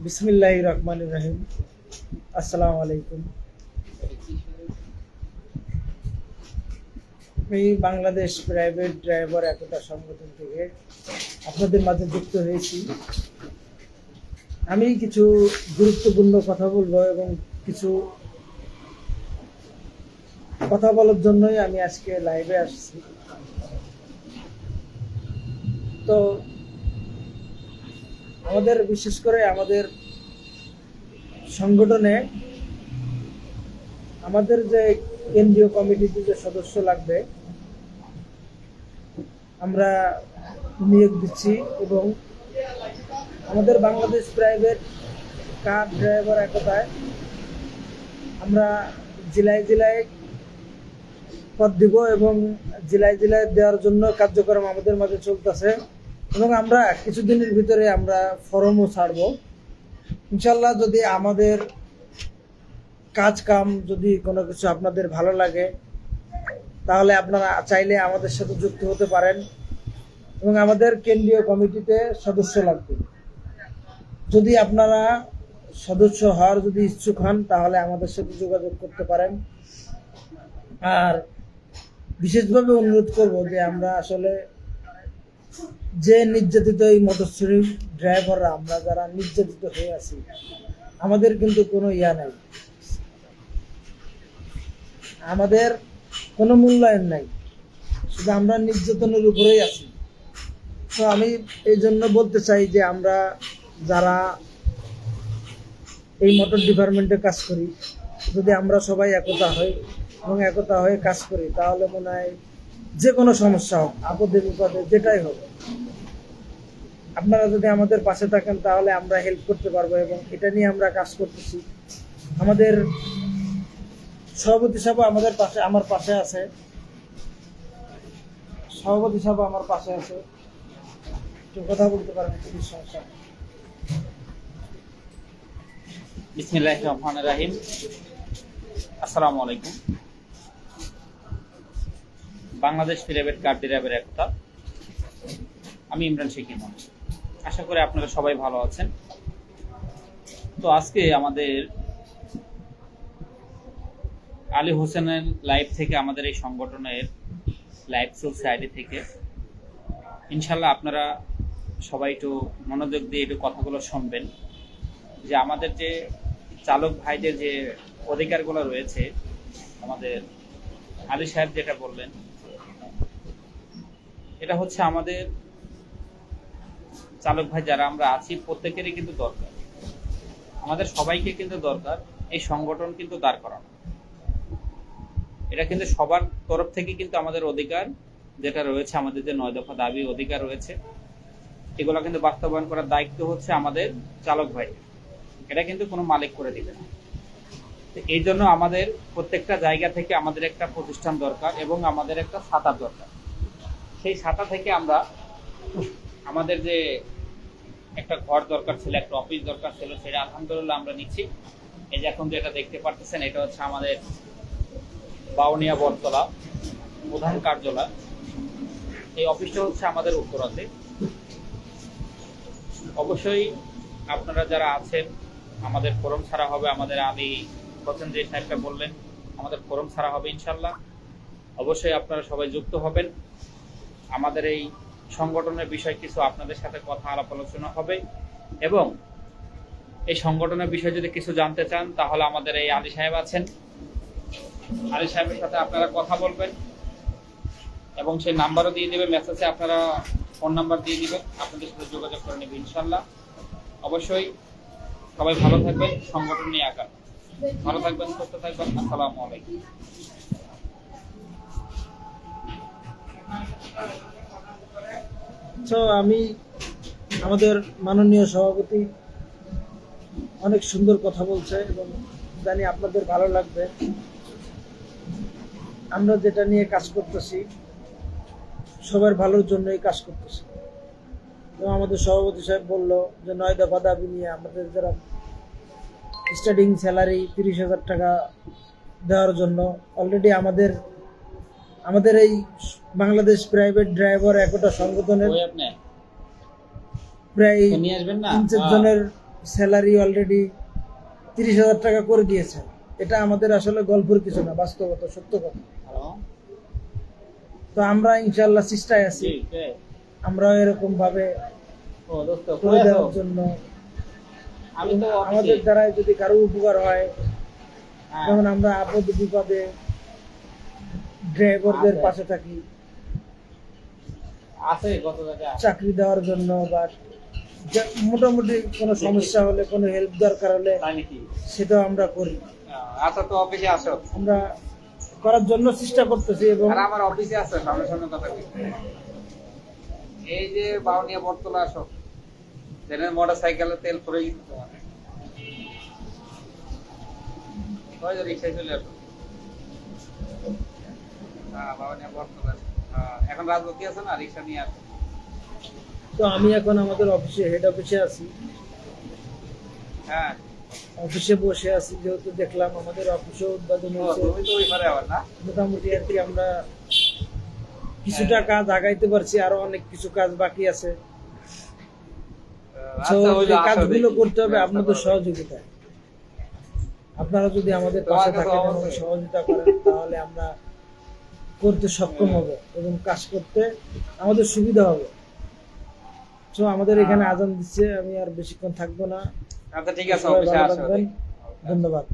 বিসমিল্লাহির রহমানির রহিম। আসসালামু আলাইকুম। আমি বাংলাদেশ প্রাইভেট ড্রাইভার একতা সংগঠন থেকে আপনাদের মাঝে যুক্ত হয়েছি। আমি কিছু গুরুত্বপূর্ণ কথা বলবো এবং কিছু কথা বলার জন্যই আমি আজকে লাইভে আসছি। তো বিশেষ করে আমাদের সংগঠনে আমাদের যে কেন্দ্রীয় কমিটিতে যে সদস্য লাগবে আমরা নিয়োগ দিচ্ছি এবং আমাদের বাংলাদেশ প্রাইভেট কার ড্রাইভার একতায় আমরা জেলায় জেলায় পদ দিব এবং জেলায় জেলায় দেওয়ার জন্য কার্যক্রম আমাদের মাঝে চলতেছে এবং আমরা কিছুদিনের ভিতরে আমরা ফর্মও ছাড়ব ইনশাল্লাহ। যদি আমাদের কাজ কাম যদি কোনো কিছু আপনাদের ভালো লাগে তাহলে আপনারা চাইলে আমাদের সাথে যুক্ত হতে পারেন এবং আমাদের কেন্দ্রীয় কমিটিতে সদস্য লাগবে। যদি আপনারা সদস্য হওয়ার যদি ইচ্ছুক হন তাহলে আমাদের সাথে যোগাযোগ করতে পারেন। আর বিশেষভাবে অনুরোধ করব যে আমরা আসলে যে নির্যাতিত এই মোটরশ্রী ড্রাইভাররা আমরা যারা নির্যাতিত হয়ে আছি আমাদের কিন্তু কোনো নেই, আমাদের কোনো মূল্যায়ন নাই, শুধু আমরা নির্যাতনের উপরেই আছি। তো আমি এই জন্য বলতে চাই যে আমরা যারা এই মোটর ডিপার্টমেন্টে কাজ করি যদি আমরা সবাই একতা হই এবং একতা হয়ে কাজ করি তাহলে মনে হয় যে কোনো সমস্যা হোক, আপদে বিপদে যেটাই হোক, আপনারা যদি আমাদের পাশে থাকেন তাহলে আমরা হেল্প করতে পারবো এবং এটা নিয়ে আমরা কাজ করতেছি। আমাদের সভাপতি সাহেব আমার পাশে আছে, সভাপতি সাহেব আমার পাশে আছে, একটু কথা বলতে পারেন কি সমস্যা? বিসমিল্লাহির রহমানির রহিম। আসসালামু আলাইকুম। বাংলাদেশ প্রাইভেট কার ড্রাইভার একতা, আমি ইমরান শেখ ইমন। আশা করি আপনারা সবাই ভালো আছেন। তো আজকে আমাদের আলী হোসেনের লাইভ থেকে, আমাদের এই সংগঠনের লাইভ সোসাইটি থেকে ইনশাল্লাহ আপনারা সবাই একটু মনোযোগ দিয়ে একটু কথাগুলো শুনবেন যে আমাদের যে চালক ভাইদের যে অধিকারগুলো রয়েছে, আমাদের আলী সাহেব যেটা বললেন এটা হচ্ছে আমাদের চালক ভাই যারা আমরা আছি প্রত্যেকেরই কিন্তু দরকার, আমাদের সবাইকে কিন্তু দরকার এই সংগঠন কিন্তু দাঁড় করানো। এটা কিন্তু সবার তরফ থেকে কিন্তু আমাদের অধিকার যেটা রয়েছে, আমাদের যে 9 দফা দাবি অধিকার রয়েছে এগুলো কিন্তু বাস্তবায়ন করার দায়িত্ব হচ্ছে আমাদের চালক ভাই, এটা কিন্তু কোনো মালিক করে দিবে না। এই জন্য আমাদের প্রত্যেকটা জায়গা থেকে আমাদের একটা প্রতিষ্ঠান দরকার এবং আমাদের একটা ছাতা দরকার। সেই ছাতা থেকে আমরা আমাদের যে একটা ঘর দরকার ছিল, একটা অফিস দরকার ছিল, সেটা আলহামদুলিল্লাহ আমরা নিচ্ছি। এই যে এখন যেটা দেখতে পাচ্ছেন এটা হচ্ছে আমাদের বাউনিয়া বটতলা প্রধান কার্যালয়। এই অফিসটা হচ্ছে আমাদের উত্তরাতে। অবশ্যই আপনারা যারা আছেন আমাদের ফোরাম ছাড়া হবে, আমাদের আলী হোসেন যে সাহেবটা বললেন আমাদের ফোরাম ছাড়া হবে ইনশাল্লাহ। অবশ্যই আপনারা সবাই যুক্ত হবেন। আমাদের এই সংগঠনের বিষয় কিছু আপনাদের সাথে কথা আলাপ আলোচনা হবে এবং এই সংগঠনের বিষয়ে যদি কিছু জানতে চান তাহলে আমাদের এই আলী সাহেব আছেন, আলী সাহেবের সাথে আপনারা কথা বলবেন এবং সেই নাম্বারও দিয়ে দেবে, মেসেজে আপনারা ফোন নাম্বার দিয়ে দিবেন, আপনাদের সাথে যোগাযোগ করে নেবে ইনশাল্লাহ। অবশ্যই সবাই ভালো থাকবেন, সংগঠন নিয়ে আগান। ভালো থাকবেন, সুস্থ থাকবেন। আসসালামু আলাইকুম। তো আমি আমাদের মাননীয় সভাপতি অনেক সুন্দর কথা বলছে এবং জানি আপনাদের ভালো লাগবে। আমরা যেটা নিয়ে কাজ করতেছি সবার ভালোর জন্যই কাজ করতেছি এবং আমাদের সভাপতি সাহেব বললো যে 9 দফা দাবি নিয়ে আমাদের যারা স্টার্টিং স্যালারি 30,000 টাকা দেওয়ার জন্য অলরেডি আমাদের এই বাংলাদেশ প্রাইভেট ড্রাইভার একতা সংগঠনের প্রায় 3-4 জনের স্যালারি অলরেডি 30,000 টাকা করে দিয়েছে। এটা আমাদের আসলে গল্পের কিছু না, বাস্তবতা, সত্য কথা। হ্যালো তো আমরা ইনশাল্লাহ চেষ্টায় আছি, আমরাও এরকম ভাবে ও দোস্ত করে দেওয়ার জন্য। আমি তো আমাদের দ্বারা যদি কারো উপকার হয়, হ্যাঁ, যেমন আমরা আপদ বিপদে ড্রাইভারদের আছে। পাশে থাকি, আছে কত টাকা চাকরি দেওয়ার জন্য বা মোটামুটি কোনো সমস্যা হলে, কোনো হেল্প দরকার হলে তাই নাকি? সেটাও আমরা করি। আচ্ছা, তো অফিসে আসো। আমরা করার জন্য চেষ্টা করতেছি এবং আর আমার অফিসে আসো, সামনে সামনে কথা বলতে। এই যে বাউনিয়া বটতলা আসো, ট্রেনের মোটর সাইকেলের তেল ফুরে গেছে তোমার। ওই যে রিক্সায় চলে আসো। হ্যাঁ, বাউনিয়া বটতলা। এখন রাজবতী আছে না, রিক্সা নিয়ে আসো। তো আমি এখন আমাদের অফিসে, হেড অফিসে আছি, হ্যাঁ, অফিসে বসে আছি, যেহেতু দেখলাম আমাদের অফিসে উদ্বোধন ও, হয়েছে। তুমি তো ওই পারে আবার না? মোটামুটি আর কি আমরা কিছুটা কাজ আগাইতে পারছি, আরো অনেক কিছু কাজ বাকি আছে। So, আচ্ছা, ওই যে এই আসো কাজগুলো দেখি। করতে হবে ব্যবস্থা আপনাদের করো। সহযোগিতায়। আপনারা যদি আমাদের তোমার পাশে কাছে থাকেন এবং অবশ্যই। সহযোগিতা করেন, তাহলে আমরা করতে সক্ষম হব এবং কাজ করতে আমাদের সুবিধা হবে। তো আমাদের এখানে আজান দিচ্ছে, আমি আর বেশিক্ষণ থাকবো না। আচ্ছা, ঠিক আছে, সবাই অফিসে ভালো আসো থাকবেন। দেখি। ধন্যবাদ।